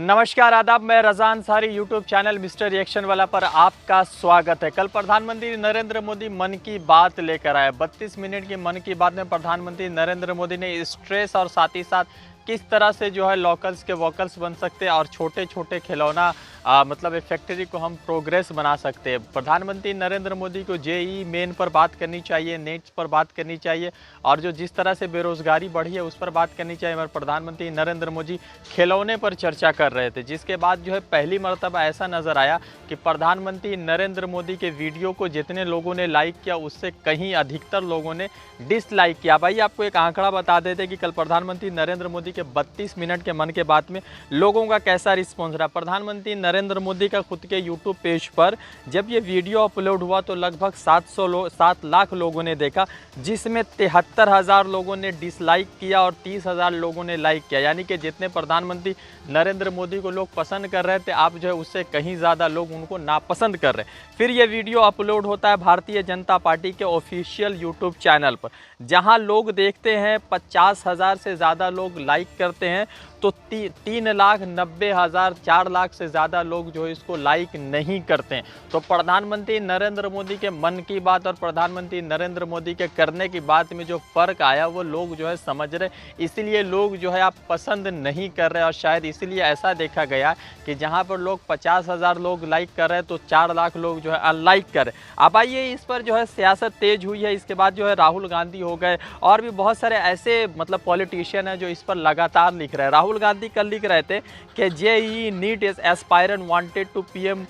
नमस्कार आदाब, मैं Raza Ansari YouTube channel mister reaction वाला पर आपका स्वागत है। कल प्रधानमंत्री नरेंद्र मोदी मन की बात लेकर आए। 32 मिनट की मन की बात में प्रधानमंत्री नरेंद्र मोदी ने स्ट्रेस और साथ ही साथ किस तरह से जो है लोकल्स के वोकल्स बन सकते हैं और छोटे छोटे खिलौना मतलब एक फैक्ट्री को हम प्रोग्रेस बना सकते हैं। प्रधानमंत्री नरेंद्र मोदी को जेईई मेन पर बात करनी चाहिए, नेट्स पर बात करनी चाहिए और जो जिस तरह से बेरोजगारी बढ़ी है उस पर बात करनी चाहिए। मगर प्रधानमंत्री नरेंद्र मोदी खिलौने पर चर्चा कर रहे थे, जिसके बाद जो है पहली मर्तबा ऐसा नज़र आया कि प्रधानमंत्री नरेंद्र मोदी के वीडियो को जितने लोगों ने लाइक किया उससे कहीं अधिकतर लोगों ने डिसलाइक किया। भाई आपको एक आंकड़ा बता देते कि कल प्रधानमंत्री नरेंद्र मोदी के 32 मिनट के मन के बात में लोगों का कैसा रिस्पॉन्स रहा। प्रधानमंत्री नरेंद्र मोदी का खुद के यूट्यूब पेज पर जब ये वीडियो अपलोड हुआ तो लगभग 7 लाख लोगों ने देखा, जिसमें 73,000 लोगों ने डिसलाइक किया और 30,000 लोगों ने लाइक किया। यानी कि जितने प्रधानमंत्री नरेंद्र मोदी को लोग पसंद कर रहे थे, आप जो है उससे कहीं ज़्यादा लोग उनको नापसंद कर रहे हैं। फिर ये वीडियो अपलोड होता है भारतीय जनता पार्टी के ऑफिशियल यूट्यूब चैनल पर, जहां लोग देखते हैं 50,000 से ज़्यादा लोग लाइक करते हैं, तो 3,90,000 4 लाख से ज़्यादा लोग जो है इसको लाइक नहीं करते हैं। तो प्रधानमंत्री नरेंद्र मोदी के मन की बात और प्रधानमंत्री नरेंद्र मोदी के करने की बात में जो फ़र्क आया वो लोग जो है समझ रहे, इसीलिए लोग जो है आप पसंद नहीं कर रहे। और शायद इसीलिए ऐसा देखा गया कि जहाँ पर लोग 50,000 लोग लाइक कर रहे हैं तो 4 लाख लोग जो है अनलाइक कर रहे। अब आइए इस पर जो है सियासत तेज हुई है। इसके बाद जो है राहुल गांधी हो गए और भी बहुत सारे ऐसे मतलब पॉलिटिशियन हैं जो इस पर लगातार लिख रहे हैं। राहुल गांधी कल लिख रहे थे कि JEE NEET is aspirant wanted to PM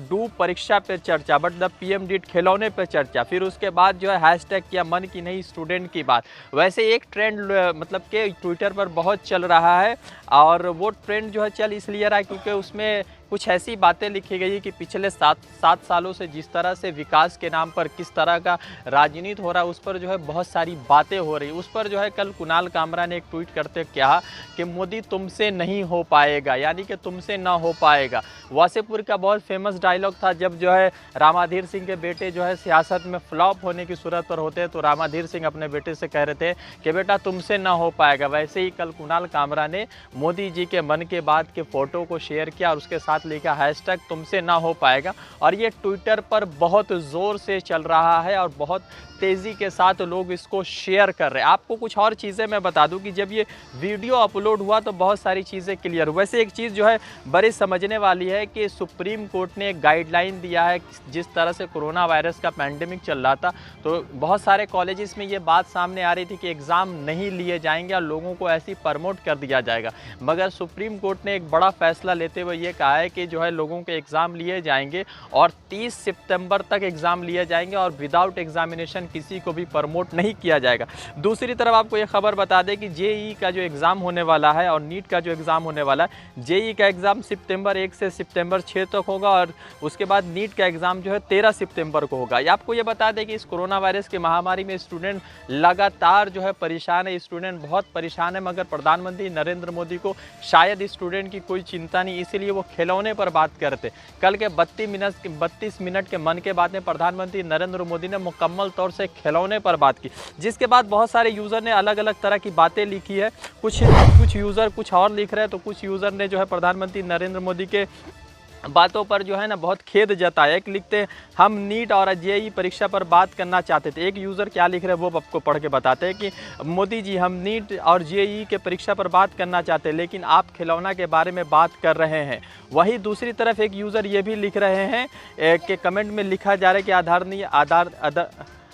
do Pariksha Pe चर्चा बट द पीएम डिड खिलौने पे चर्चा। फिर उसके बाद जो है हैशटैग किया मन की नहीं स्टूडेंट की बात। वैसे एक ट्रेंड मतलब कि ट्विटर पर बहुत चल रहा है और वो ट्रेंड जो है चल इसलिए रहा है क्योंकि उसमें कुछ ऐसी बातें लिखी गई कि पिछले 7 सालों से जिस तरह से विकास के नाम पर किस तरह का राजनीति हो रहा है उस पर जो है बहुत सारी बातें हो रही। उस पर जो है कल कुणाल कामरा ने एक ट्वीट करते कहा कि मोदी तुमसे नहीं हो पाएगा, यानी कि तुमसे ना हो पाएगा। वासेपुर का बहुत फेमस डायलॉग था, जब जो है रामाधीर सिंह के बेटे जो है सियासत में फ्लॉप होने की सूरत पर होते हैं तो रामाधीर सिंह अपने बेटे से कह रहे थे कि बेटा तुमसे ना हो पाएगा। वैसे ही कल कुणाल कामरा ने मोदी जी के मन के बात के फोटो को शेयर किया और उसके साथ लिखा हैशटैग तुमसे ना हो पाएगा। और ये ट्विटर पर बहुत ज़ोर से चल रहा है और बहुत तेज़ी के साथ लोग इसको शेयर कर रहे हैं। आपको कुछ और चीज़ें मैं बता दूं कि जब ये वीडियो अपलोड हुआ तो बहुत सारी चीज़ें क्लियर हुई। वैसे एक चीज़ जो है बड़ी समझने वाली है कि सुप्रीम कोर्ट ने एक गाइडलाइन दिया है। जिस तरह से कोरोना वायरस का पैंडेमिक चल रहा था तो बहुत सारे कॉलेजेस में ये बात सामने आ रही थी कि एग्ज़ाम नहीं लिए जाएंगे और लोगों को ऐसी प्रमोट कर दिया जाएगा। मगर सुप्रीम कोर्ट ने एक बड़ा फैसला लेते हुए ये कहा है कि जो है लोगों के एग्ज़ाम लिए जाएंगे और 30 सितंबर तक एग्ज़ाम लिए जाएंगे और विदाउट एग्जामिनेशन किसी को भी प्रमोट नहीं किया जाएगा। दूसरी तरफ आपको ये खबर बता दें कि जेईई का जो एग्ज़ाम होने वाला है और नीट का जो एग्ज़ाम होने वाला है, जेईई का एग्ज़ाम सितंबर 1 से सितंबर 6 तक होगा और उसके बाद नीट का एग्ज़ाम जो है 13 सितंबर को होगा। आपको ये बता दें कि इस कोरोना वायरस की महामारी में स्टूडेंट लगातार जो है परेशान है, स्टूडेंट बहुत परेशान है। मगर प्रधानमंत्री नरेंद्र मोदी को शायद स्टूडेंट की कोई चिंता नहीं, इसीलिए वो खिलौने पर बात करते। कल के 32 मिनट के मन के बाद में प्रधानमंत्री नरेंद्र मोदी ने मुकम्मल तौर से खिलौने पर बात की, जिसके बाद बहुत सारे यूज़र ने अलग अलग तरह की बातें लिखी है। कुछ यूज़र कुछ और लिख रहे हैं तो कुछ यूज़र ने जो है प्रधानमंत्री नरेंद्र मोदी के बातों पर जो है ना बहुत खेद जताया। एक लिखते हैं हम नीट और जेईई परीक्षा पर बात करना चाहते थे। एक यूज़र क्या लिख रहे हैं वो आपको पढ़ के बताते हैं कि मोदी जी हम नीट और जेईई के परीक्षा पर बात करना चाहते हैं लेकिन आप खिलौना के बारे में बात कर रहे हैं। वहीं दूसरी तरफ एक यूज़र ये भी लिख रहे हैं कि कमेंट में लिखा जा रहा है कि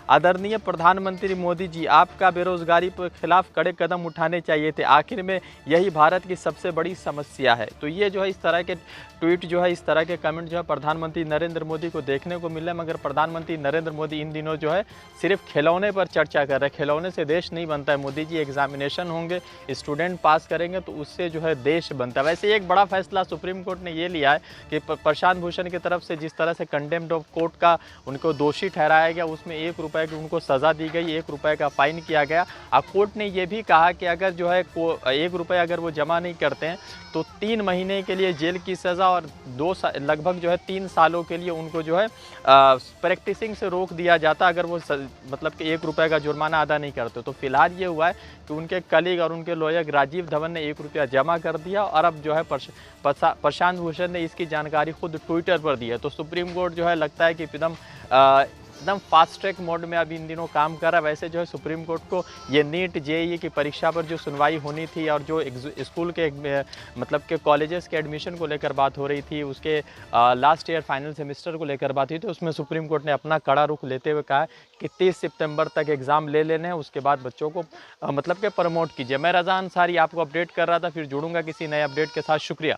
आदरणीय प्रधानमंत्री मोदी जी, आपका बेरोजगारी के खिलाफ कड़े कदम उठाने चाहिए थे। आखिर में यही भारत की सबसे बड़ी समस्या है। तो ये जो है इस तरह के ट्वीट जो है, इस तरह के कमेंट जो है प्रधानमंत्री नरेंद्र मोदी को देखने को मिला। मगर प्रधानमंत्री नरेंद्र मोदी इन दिनों जो है सिर्फ खिलौने पर चर्चा कर रहे हैं। खिलौने से देश नहीं बनता है। मोदी जी एग्जामिनेशन होंगे, स्टूडेंट पास करेंगे तो उससे जो है देश बनता है। वैसे एक बड़ा फैसला सुप्रीम कोर्ट ने ये लिया है कि प्रशांत भूषण की तरफ से जिस तरह से कंडेम्ड ऑफ कोर्ट का उनको दोषी ठहराया गया, उसमें 1 रुपये रुपए की उनको सज़ा दी गई, 1 रुपए का फ़ाइन किया गया। कोर्ट ने ये भी कहा कि अगर जो है 1 रुपये अगर वो जमा नहीं करते हैं तो 3 महीने के लिए जेल की सज़ा और लगभग जो है 3 सालों के लिए उनको जो है प्रैक्टिसिंग से रोक दिया जाता अगर वो मतलब कि 1 रुपये का जुर्माना अदा नहीं करते। तो फिलहाल ये हुआ है कि उनके कलीग और उनके लॉयर राजीव धवन ने 1 रुपया जमा कर दिया और अब जो है प्रशांत भूषण ने इसकी जानकारी खुद ट्विटर पर दी है। तो सुप्रीम कोर्ट जो है लगता है कि एकदम फास्ट ट्रैक मोड में अभी इन दिनों काम कर रहा है। वैसे जो है सुप्रीम कोर्ट को ये नीट जेईई की परीक्षा पर जो सुनवाई होनी थी और जो स्कूल के मतलब के कॉलेजेस के एडमिशन को लेकर बात हो रही थी, उसके लास्ट ईयर फाइनल सेमेस्टर को लेकर बात हुई थी, उसमें सुप्रीम कोर्ट ने अपना कड़ा रुख लेते हुए कहा कि 30 सितंबर तक एग्ज़ाम ले लेने हैं, उसके बाद बच्चों को मतलब के प्रमोट कीजिए। मैं रज़ा अंसारी आपको अपडेट कर रहा था, फिर जुड़ूंगा किसी नए अपडेट के साथ। शुक्रिया।